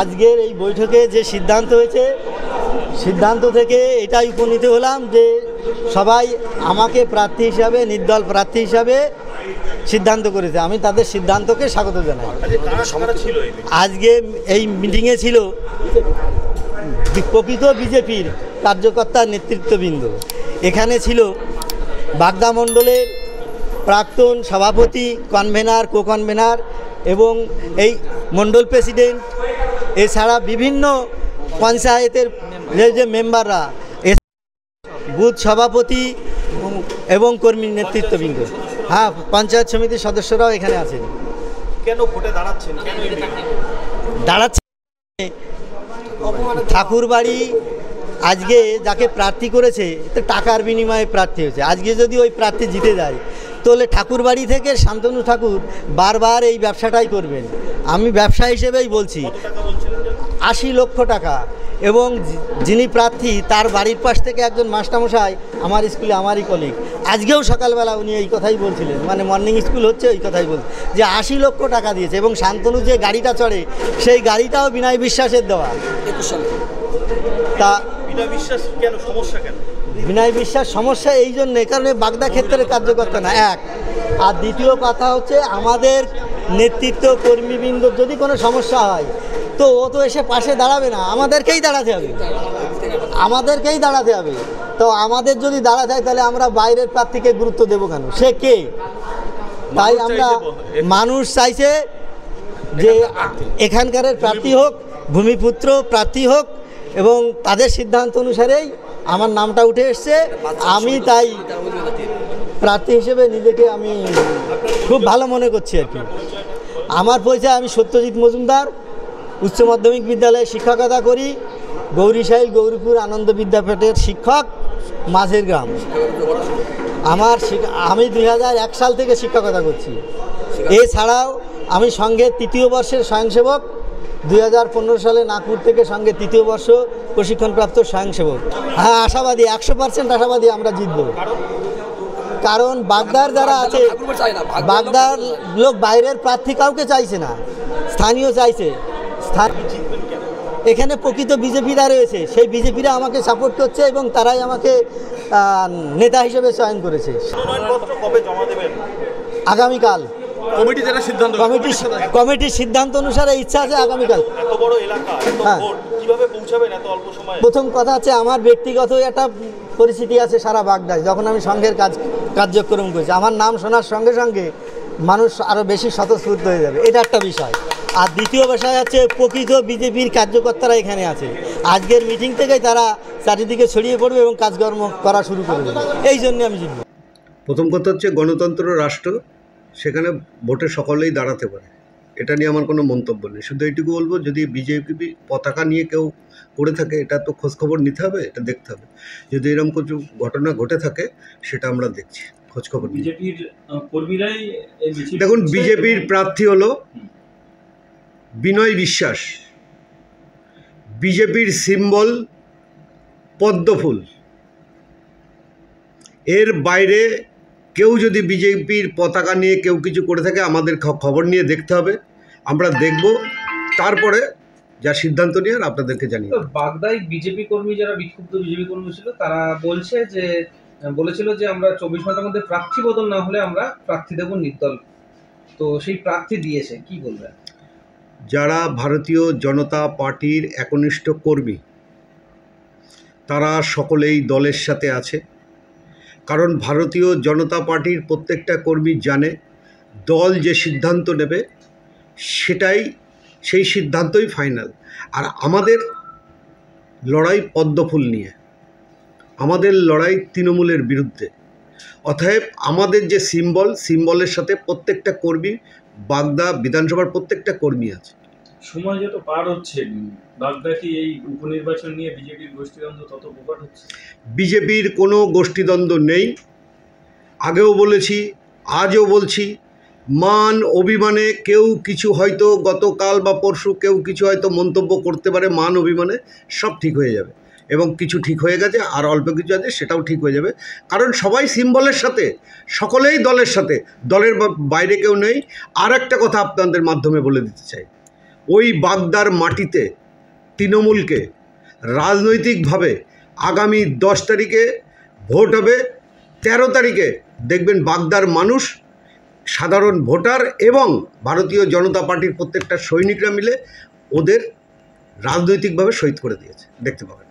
আজকের এই বৈঠকে যে সিদ্ধান্ত হয়েছে, সিদ্ধান্ত থেকে এটাই উপনীত হলাম যে সবাই আমাকে প্রার্থী হিসাবে, নির্দল প্রার্থী হিসাবে সিদ্ধান্ত করেছে। আমি তাদের সিদ্ধান্তকে স্বাগত জানাই। আজকে এই মিটিংয়ে ছিল প্রকৃত বিজেপির কার্যকর্তা নেতৃত্ববৃন্দ। এখানে ছিল বাগদা মণ্ডলের প্রাক্তন সভাপতি, কনভেনার, কো কনভেনার এবং এই মণ্ডল প্রেসিডেন্ট, এছাড়া বিভিন্ন পঞ্চায়েতের যে মেম্বাররা, বুথ সভাপতি এবং কর্মী নেতৃত্ববৃন্দ, হ্যাঁ, পঞ্চায়েত সমিতির সদস্যরাও এখানে আছেন। কেন ভোটে দাঁড়াচ্ছেন? দাঁড়াচ্ছে ঠাকুরবাড়ি আজকে যাকে প্রার্থী করেছে তো টাকার বিনিময়ে প্রার্থী হয়েছে। আজকে যদি ওই প্রার্থী জিতে যায় তাহলে ঠাকুরবাড়ি থেকে শান্তনু ঠাকুর বারবার এই ব্যবসাটাই করবেন। আমি ব্যবসা হিসেবেই বলছি, 80 লক্ষ টাকা। এবং যিনি প্রার্থী তার বাড়ির পাশ থেকে একজন মাস্টারমশাই আমার স্কুলে, আমারই কলিগ, আজকেও সকালবেলা উনি এই কথাই বলছিলেন, মানে মর্নিং স্কুল হচ্ছে ওই কথাই বলছে যে 80 লক্ষ টাকা দিয়েছে। এবং শান্তনু যে গাড়িটা চড়ে সেই গাড়িটাও বিনয় বিশ্বাসের দেওয়া। তা বিনয় বিশ্বাস কেন সমস্যা? কেন বিনয় বিশ্বাস সমস্যা? এই জন্যে কারণে বাগদা ক্ষেত্রের কার্যকর্তা না, এক। আর দ্বিতীয় কথা হচ্ছে আমাদের নেতৃত্ব কর্মীবৃন্দ যদি কোনো সমস্যা হয় তো ও তো এসে পাশে দাঁড়াবে না, আমাদেরকেই দাঁড়াতে হবে, আমাদেরকেই দাঁড়াতে হবে। তো আমাদের যদি দাঁড়াতে হয় তাহলে আমরা বাইরের প্রার্থীকে গুরুত্ব দেবো কেন? সে কে? তাই আমরা, মানুষ চাইছে যে এখানকার প্রার্থী হোক, ভূমিপুত্র প্রার্থী হোক, এবং তাদের সিদ্ধান্ত অনুসারেই আমার নামটা উঠে এসছে। আমি তাই প্রার্থী হিসেবে নিজেকে আমি খুব ভালো মনে করছি আর কি। আমার পরিচয়, আমি সত্যজিৎ মজুমদার, উচ্চ মাধ্যমিক বিদ্যালয়ে শিক্ষকতা করি, গৌরীশাইল গৌরীপুর আনন্দ বিদ্যাপীঠের শিক্ষক, মাঝের গ্রাম। আমি 2001 সাল থেকে শিক্ষকতা করছি। এছাড়াও আমি সংঘের 3য় বর্ষের স্বয়ংসেবক, 2015 সালে নাগপুর থেকে সঙ্গে 3য় বর্ষ প্রশিক্ষণপ্রাপ্ত স্বয়ংসেবক। হ্যাঁ, আশাবাদী, 100% আশাবাদী আমরা জিতব। কারণ বাগদার যারা আছে, বাগদার লোক বাইরের প্রার্থী কাউকে চাইছে না, স্থানীয় চাইছে। এখানে প্রকৃত বিজেপিরা রয়েছে, সেই বিজেপিরা আমাকে সাপোর্ট করছে এবং তারাই আমাকে নেতা হিসেবে চয়ন করেছে। আগামীকাল কমিটির সিদ্ধান্ত অনুসারে ইচ্ছা আছে আগামীকাল। হ্যাঁ, প্রথম কথা হচ্ছে আমার ব্যক্তিগত একটা পরিস্থিতি আছে সারা বাগদায়। যখন আমি সংঘের কার্যক্রম করছি, আমার নাম শোনার সঙ্গে সঙ্গে মানুষ আরও বেশি স্বতঃস্ফূর্ত হয়ে যাবে, এটা একটা বিষয়। আর দ্বিতীয় বিষয় হচ্ছে প্রকৃত বিজেপির কার্যকর্তারা এখানে আছে। আজকের মিটিং থেকেই তারা চারিদিকে ছড়িয়ে পড়বে এবং কাজকর্ম করা শুরু করে দেবে, এই জন্য আমি জিতব। প্রথম কথা হচ্ছে গণতন্ত্র রাষ্ট্র, সেখানে ভোটে সকলেই দাঁড়াতে পারে, এটা নিয়ে আমার কোনো মন্তব্য নেই। শুধু এইটুকু বলবো, যদি বিজেপি পতাকা নিয়ে কেউ করে থাকে এটা তো খোঁজখবর নিতে হবে, এটা দেখতে হবে। যদি এরকম কিছু ঘটনা ঘটে থাকে সেটা আমরা দেখছি, খোঁজখবর। বিজেপির কর্মীরাই দেখুন, বিজেপির প্রার্থী হলো বিনয় বিশ্বাস, বিজেপির সিম্বল পদ্মফুল। এর বাইরে কেউ যদি বিজেপির পতাকা নিয়ে কেউ কিছু করে থাকে আমাদের খবর নিয়ে দেখতে হবে, আমরা দেখব, তারপরে যা সিদ্ধান্ত নিয়ে আপনাদেরকে জানিয়ে। বাগদায় বিজেপি কর্মী, যারা বিক্ষুব্ধ বিজেপি কর্মী ছিল, তারা বলেছিল যে আমরা 24 ঘন্টার মধ্যে প্রার্থী বদল না হলে আমরা প্রার্থী দেব নির্দল। তো সেই প্রার্থী দিয়েছে, কি বলবেন? যারা ভারতীয় জনতা পার্টির একনিষ্ঠ কর্মী তারা সকলেই দলের সাথে আছে। কারণ ভারতীয় জনতা পার্টির প্রত্যেকটা কর্মী জানে দল যে সিদ্ধান্ত নেবে সেই সিদ্ধান্তই ফাইনাল। আর আমাদের লড়াই পদ্মফুল নিয়ে, আমাদের লড়াই তৃণমূলের বিরুদ্ধে। অতএব আমাদের যে সিম্বলের সাথে প্রত্যেকটা কর্মী, বাগদা বিধানসভার প্রত্যেকটা কর্মী আছে। সময় যত পার হচ্ছে, বাগদা কি এই উপনির্বাচন নিয়ে বিজেপির গোষ্ঠীদ্বন্দ্ব তত প্রকট হচ্ছে? বিজেপির কোনো গোষ্ঠীদ্বন্দ্ব নেই, আগেও বলেছি, আজও বলছি। মান অভিমানে কেউ কিছু হয়তো গতকাল বা পরশু কেউ কিছু হয়তো মন্তব্য করতে পারে, মান অভিমানে সব ঠিক হয়ে যাবে। এবং কিছু ঠিক হয়ে গেছে, আর অল্প কিছু আছে সেটাও ঠিক হয়ে যাবে। কারণ সবাই সিম্বলের সাথে, সকলেই দলের সাথে, দলের বাইরে কেউ নেই। আর একটা কথা আপনাদের মাধ্যমে বলে দিতে চাই, ওই বাগদার মাটিতে তৃণমূলকে রাজনৈতিকভাবে আগামী 10 তারিখে ভোট হবে, 13 তারিখে দেখবেন বাগদার মানুষ, সাধারণ ভোটার এবং ভারতীয় জনতা পার্টির প্রত্যেকটা সৈনিকরা মিলে ওদের রাজনৈতিকভাবে শহীদ করে দিয়েছে, দেখতে পাবেন।